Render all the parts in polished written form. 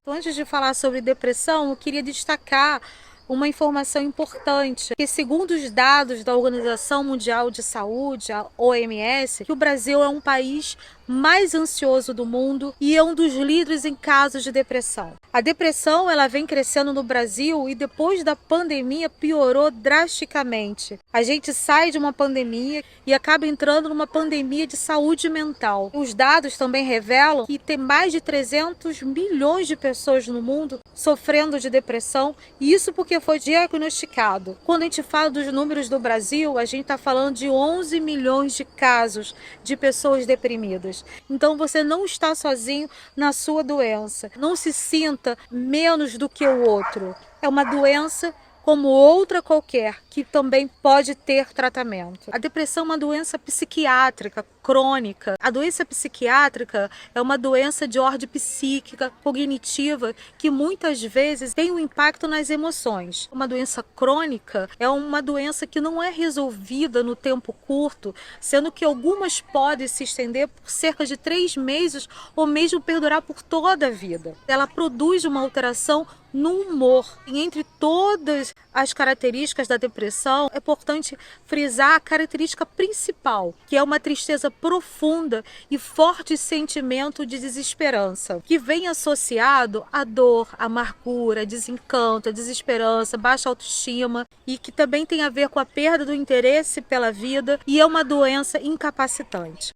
Então, antes de falar sobre depressão, eu queria destacar uma informação importante, que segundo os dados da Organização Mundial de Saúde, a OMS, que o Brasil é um país mais ansioso do mundo e é um dos líderes em casos de depressão. A depressão ela vem crescendo no Brasil e depois da pandemia piorou drasticamente. A gente sai de uma pandemia e acaba entrando numa pandemia de saúde mental. Os dados também revelam que tem mais de 300 milhões de pessoas no mundo sofrendo de depressão, e isso porque foi diagnosticado. Quando a gente fala dos números do Brasil, a gente está falando de 11 milhões de casos de pessoas deprimidas. Então você não está sozinho na sua doença. Não se sinta menos do que o outro. É uma doença como outra qualquer, que também pode ter tratamento. A depressão é uma doença psiquiátrica crônica. A doença psiquiátrica é uma doença de ordem psíquica, cognitiva, que muitas vezes tem um impacto nas emoções. Uma doença crônica é uma doença que não é resolvida no tempo curto, sendo que algumas podem se estender por cerca de 3 meses ou mesmo perdurar por toda a vida. Ela produz uma alteração no humor. E entre todas as características da depressão, é importante frisar a característica principal, que é uma tristeza profunda e forte sentimento de desesperança, que vem associado à dor, à amargura, desencanto, à desesperança, baixa autoestima, e que também tem a ver com a perda do interesse pela vida, e é uma doença incapacitante.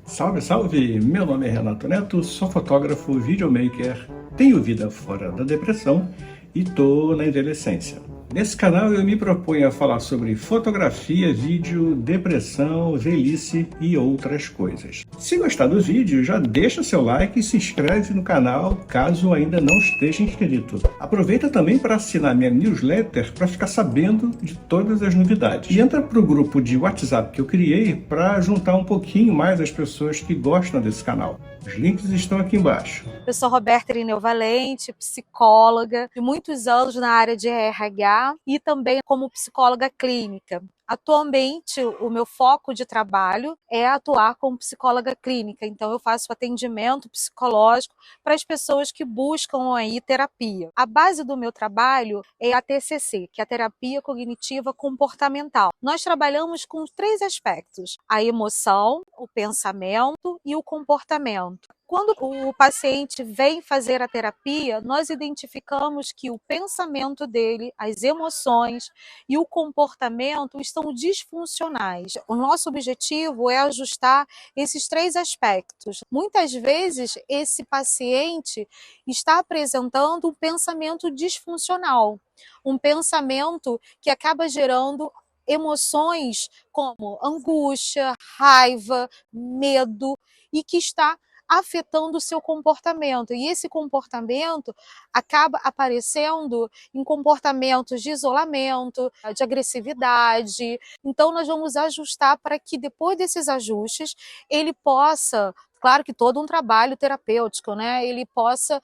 Salve, salve! Meu nome é Renato Neto, sou fotógrafo, videomaker, tenho vida fora da depressão e tô na adolescência. Nesse canal eu me proponho a falar sobre fotografia, vídeo, depressão, velhice e outras coisas. Se gostar do vídeo, já deixa seu like e se inscreve no canal caso ainda não esteja inscrito. Aproveita também para assinar minha newsletter para ficar sabendo de todas as novidades. E entra para o grupo de WhatsApp que eu criei para juntar um pouquinho mais as pessoas que gostam desse canal. Os links estão aqui embaixo. Eu sou Roberta Irineu Valente, psicóloga de muitos anos na área de RH e também como psicóloga clínica. Atualmente, o meu foco de trabalho é atuar como psicóloga clínica, então eu faço atendimento psicológico para as pessoas que buscam aí terapia. A base do meu trabalho é a TCC, que é a terapia cognitiva comportamental. Nós trabalhamos com 3 aspectos: a emoção, o pensamento e o comportamento. Quando o paciente vem fazer a terapia, nós identificamos que o pensamento dele, as emoções e o comportamento estão disfuncionais. O nosso objetivo é ajustar esses 3 aspectos. Muitas vezes, esse paciente está apresentando um pensamento disfuncional, um pensamento que acaba gerando emoções como angústia, raiva, medo, e que está afetando o seu comportamento. E esse comportamento acaba aparecendo em comportamentos de isolamento, de agressividade. Então, nós vamos ajustar para que, depois desses ajustes, ele possa, claro que todo um trabalho terapêutico, né? Ele possa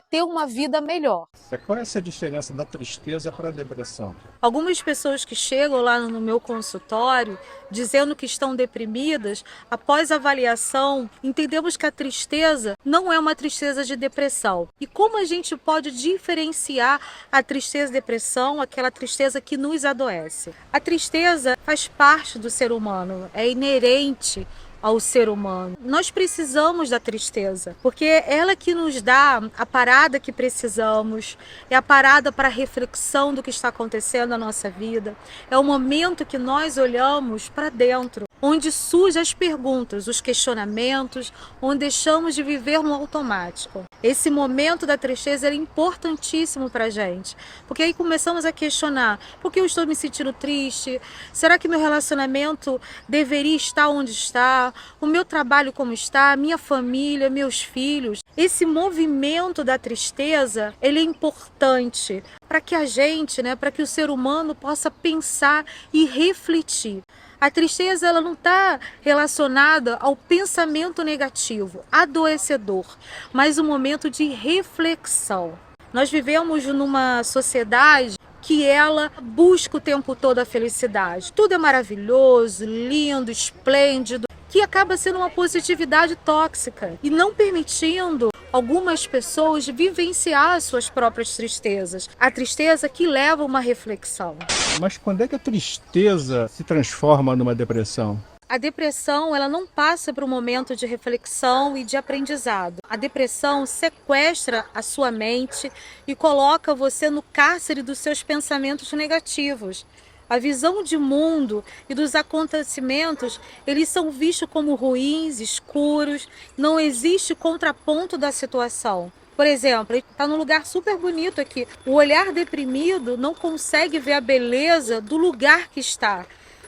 ter uma vida melhor. Qual é essa diferença da tristeza para a depressão? Algumas pessoas que chegam lá no meu consultório dizendo que estão deprimidas, após avaliação, entendemos que a tristeza não é uma tristeza de depressão. E como a gente pode diferenciar a tristeza e depressão, aquela tristeza que nos adoece? A tristeza faz parte do ser humano, é inerente ao ser humano. Nós precisamos da tristeza, porque é ela que nos dá a parada que precisamos, é a parada para a reflexão do que está acontecendo na nossa vida, é o momento que nós olhamos para dentro, onde surgem as perguntas, os questionamentos, onde deixamos de viver no automático. Esse momento da tristeza é importantíssimo para a gente, porque aí começamos a questionar: por que eu estou me sentindo triste? Será que meu relacionamento deveria estar onde está? O meu trabalho como está? Minha família, meus filhos? Esse movimento da tristeza, ele é importante para que a gente, para que o ser humano possa pensar e refletir. A tristeza ela não está relacionada ao pensamento negativo, adoecedor, mas um momento de reflexão. Nós vivemos numa sociedade que ela busca o tempo todo a felicidade. Tudo é maravilhoso, lindo, esplêndido, que acaba sendo uma positividade tóxica e não permitindo algumas pessoas vivenciar suas próprias tristezas. A tristeza que leva a uma reflexão. Mas quando é que a tristeza se transforma numa depressão? A depressão, ela não passa por um momento de reflexão e de aprendizado. A depressão sequestra a sua mente e coloca você no cárcere dos seus pensamentos negativos. A visão de mundo e dos acontecimentos, eles são vistos como ruins, escuros, não existe contraponto da situação. Por exemplo, ele está num lugar super bonito aqui. O olhar deprimido não consegue ver a beleza do lugar que está.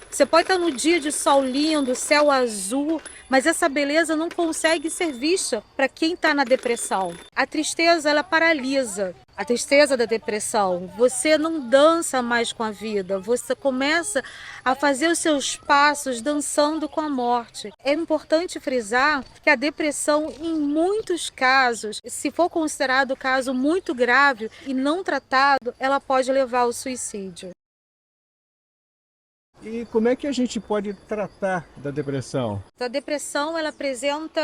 Você pode estar no dia de sol lindo, céu azul, mas essa beleza não consegue ser vista para quem está na depressão. A tristeza, ela paralisa. A tristeza da depressão, você não dança mais com a vida, você começa a fazer os seus passos dançando com a morte. É importante frisar que a depressão, em muitos casos, se for considerado caso muito grave e não tratado, ela pode levar ao suicídio. E como é que a gente pode tratar da depressão? A depressão, ela apresenta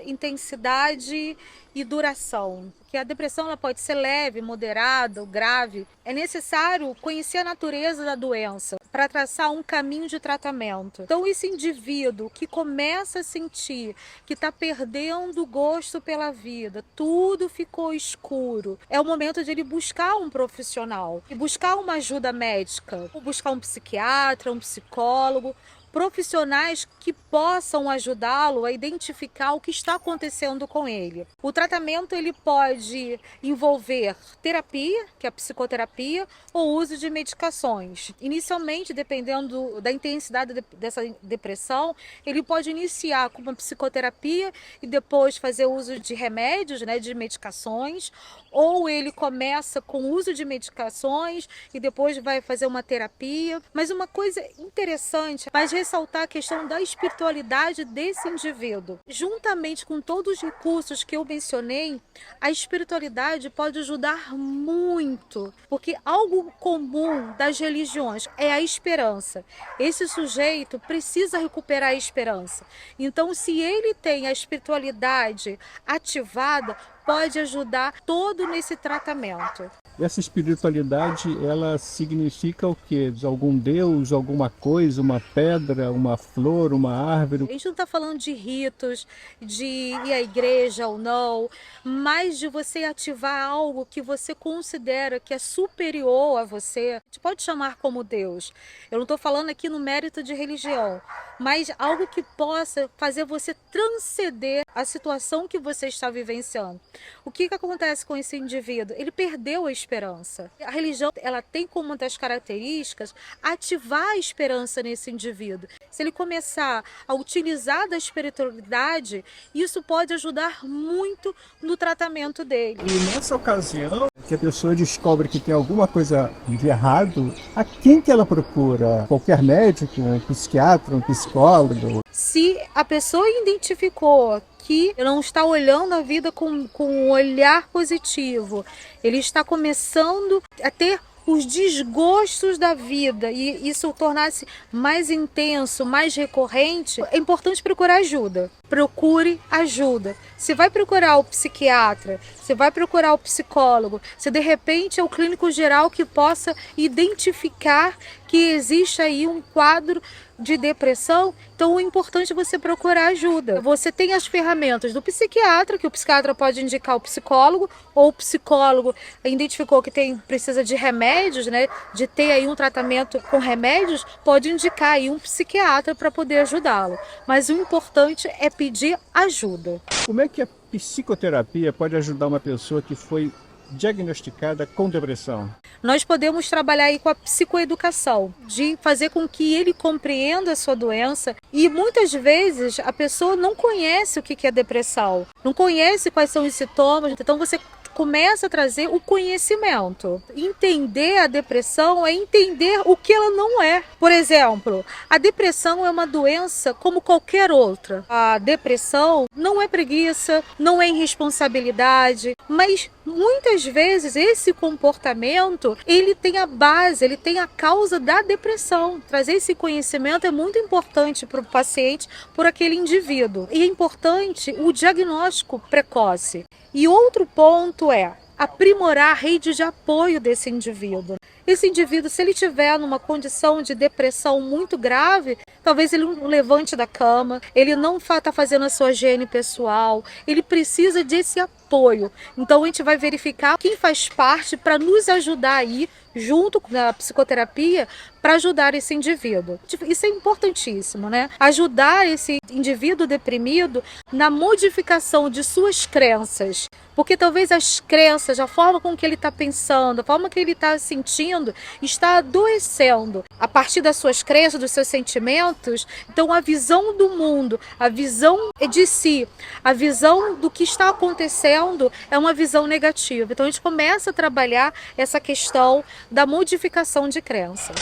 intensidade e duração. Que a depressão, ela pode ser leve, moderada ou grave. É necessário conhecer a natureza da doença para traçar um caminho de tratamento. Então, esse indivíduo que começa a sentir que está perdendo o gosto pela vida, tudo ficou escuro, é o momento de ele buscar um profissional e buscar uma ajuda médica, ou buscar um psiquiatra, um psicólogo, profissionais que possam ajudá-lo a identificar o que está acontecendo com ele. O tratamento, ele pode envolver terapia, que é a psicoterapia, ou uso de medicações. Inicialmente, dependendo da intensidade dessa depressão, ele pode iniciar com uma psicoterapia e depois fazer uso de remédios, de medicações, ou ele começa com o uso de medicações e depois vai fazer uma terapia. Mas uma coisa interessante, mas ressaltar a questão da espiritualidade desse indivíduo. Juntamente com todos os recursos que eu mencionei, a espiritualidade pode ajudar muito, porque algo comum das religiões é a esperança. Esse sujeito precisa recuperar a esperança. Então, se ele tem a espiritualidade ativada, pode ajudar todo nesse tratamento. Essa espiritualidade, ela significa o quê? Algum deus, alguma coisa, uma pedra, uma flor, uma árvore? A gente não está falando de ritos, de ir à igreja ou não, mas de você ativar algo que você considera que é superior a você. A gente pode chamar como Deus. Eu não estou falando aqui no mérito de religião, mas algo que possa fazer você transcender a situação que você está vivenciando. O que acontece com esse indivíduo? Ele perdeu a esperança. A religião, ela tem como uma das características ativar a esperança nesse indivíduo. Se ele começar a utilizar da espiritualidade, isso pode ajudar muito no tratamento dele. E nessa ocasião que a pessoa descobre que tem alguma coisa de errado, a quem que ela procura? Qualquer médico, um psiquiatra, um psicólogo? Se a pessoa identificou que não está olhando a vida com um olhar positivo, ele está começando a ter os desgostos da vida e isso tornar-se mais intenso, mais recorrente, é importante procurar ajuda. Procure ajuda. Se vai procurar o psiquiatra, se vai procurar o psicólogo, se de repente é o clínico geral que possa identificar que existe aí um quadro de depressão, então é importante você procurar ajuda. Você tem as ferramentas do psiquiatra, que o psiquiatra pode indicar o psicólogo, ou o psicólogo identificou que precisa de remédios, de ter aí um tratamento com remédios, pode indicar aí um psiquiatra para poder ajudá-lo. Mas o importante é pedir ajuda. Como é que a psicoterapia pode ajudar uma pessoa que foi diagnosticada com depressão? Nós podemos trabalhar aí com a psicoeducação, de fazer com que ele compreenda a sua doença e muitas vezes a pessoa não conhece o que é depressão, não conhece quais são os sintomas, então você começa a trazer o conhecimento. Entender a depressão é entender o que ela não é. Por exemplo, a depressão é uma doença como qualquer outra. A depressão não é preguiça, não é irresponsabilidade, mas muitas vezes esse comportamento, ele tem a base, ele tem a causa da depressão. Trazer esse conhecimento é muito importante para o paciente, por aquele indivíduo. E é importante o diagnóstico precoce. E outro ponto é aprimorar a rede de apoio desse indivíduo. Esse indivíduo, se ele tiver numa condição de depressão muito grave, talvez ele não levante da cama, ele não está fazendo a sua higiene pessoal, ele precisa desse apoio. Então a gente vai verificar quem faz parte para nos ajudar aí, junto com a psicoterapia, para ajudar esse indivíduo. Isso é importantíssimo, né? Ajudar esse indivíduo deprimido na modificação de suas crenças. Porque talvez as crenças, a forma com que ele está pensando, a forma que ele está sentindo, está adoecendo. A partir das suas crenças, dos seus sentimentos, então a visão do mundo, a visão de si, a visão do que está acontecendo é uma visão negativa. Então a gente começa a trabalhar essa questão da modificação de crenças.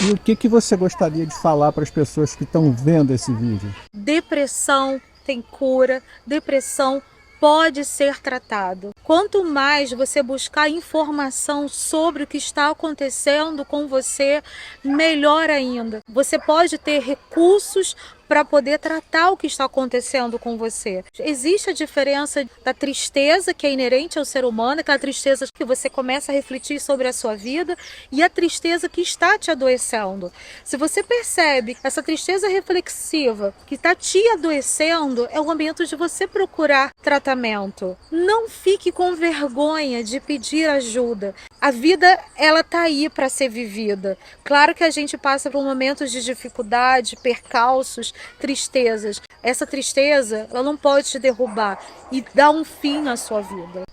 E o que você gostaria de falar para as pessoas que estão vendo esse vídeo? Depressão tem cura, depressão pode ser tratado. Quanto mais você buscar informação sobre o que está acontecendo com você, melhor ainda. Você pode ter recursos para poder tratar o que está acontecendo com você. Existe a diferença da tristeza que é inerente ao ser humano, aquela tristeza que você começa a refletir sobre a sua vida, e a tristeza que está te adoecendo. Se você percebe essa tristeza reflexiva que está te adoecendo, é o momento de você procurar tratamento. Não fique com vergonha de pedir ajuda. A vida, ela está aí para ser vivida. Claro que a gente passa por momentos de dificuldade, percalços, tristezas. Essa tristeza, ela não pode te derrubar e dar um fim na sua vida.